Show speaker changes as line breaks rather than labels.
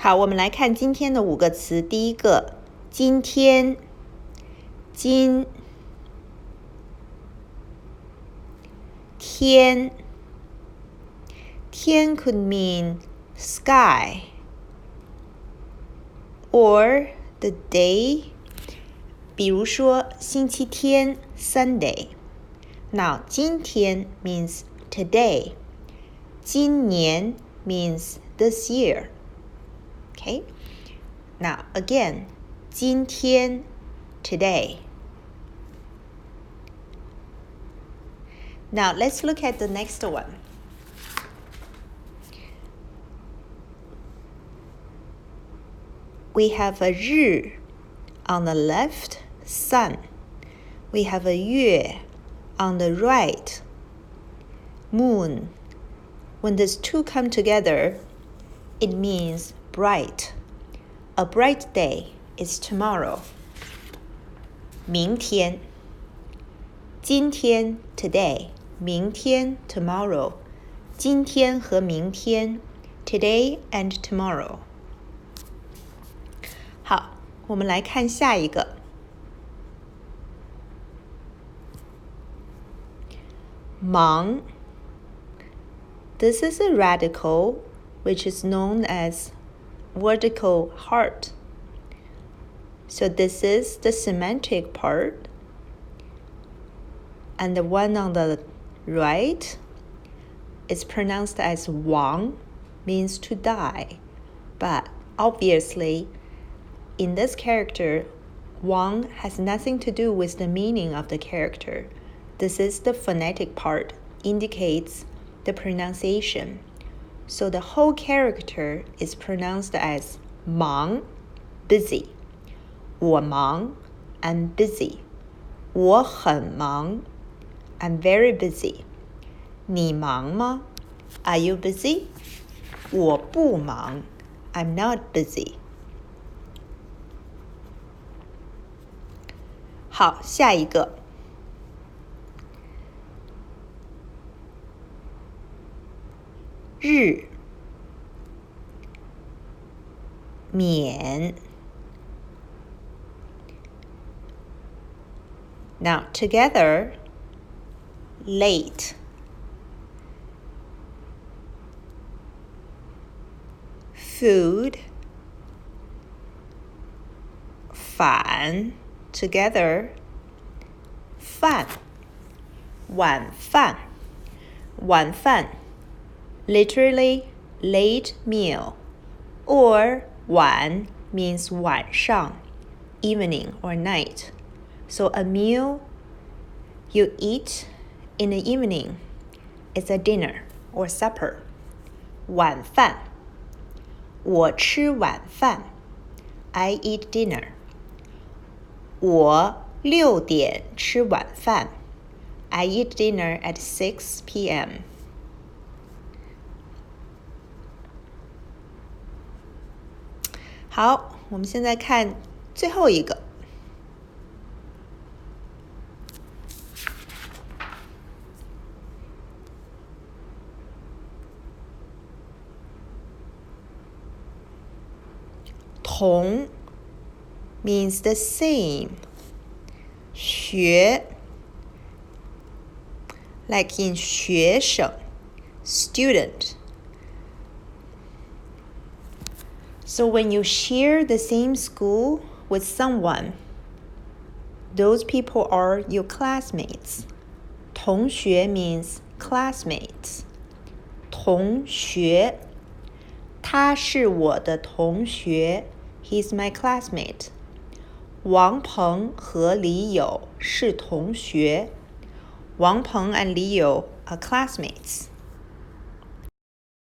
好，我们来看今天的5个词。第一个，今天，今天，天 could mean sky or the day， 比如说星期天 Sunday。Now 今天 means today， 今年 means this year。 Okay? Now again, 今天 today. Now let's look at the next one. We have a 日 on the left, sun. We have a 月 on the right, moon. When these two come together, it means bright. A bright day is tomorrow. 明天，今天 today, 明天 tomorrow. 今天和明天 today and tomorrow. 好，我们来看下一个。忙 This is a radical which is known as vertical heart. So this is the semantic part. And the one on the right is pronounced as Wang, means to die. But obviously, in this character, Wang has nothing to do with the meaning of the character. This is the phonetic part, indicates the pronunciation. So the whole character is pronounced as 忙 busy. 我忙 I'm busy. 我很忙 I'm very busy. 你忙吗 Are you busy? 我不忙 I'm not busy. 好，下一个。日免 Now together, late, food, 饭 together, 饭晚饭晚饭 literally late meal, or 晚 means 晚上 evening or night. So a meal you eat in the evening is a dinner or supper. 晚饭我吃晚饭 I eat dinner. 我6点吃晚饭 I eat dinner at 6 p.m. 好，我们现在看最后一个。同 means the same. 学 like in 学生 student. So when you share the same school with someone, those people are your classmates. 同学 means classmates. 同学他是我的同学 He's my classmate. 王鹏和李友是同学 Wang Peng and Li You are classmates.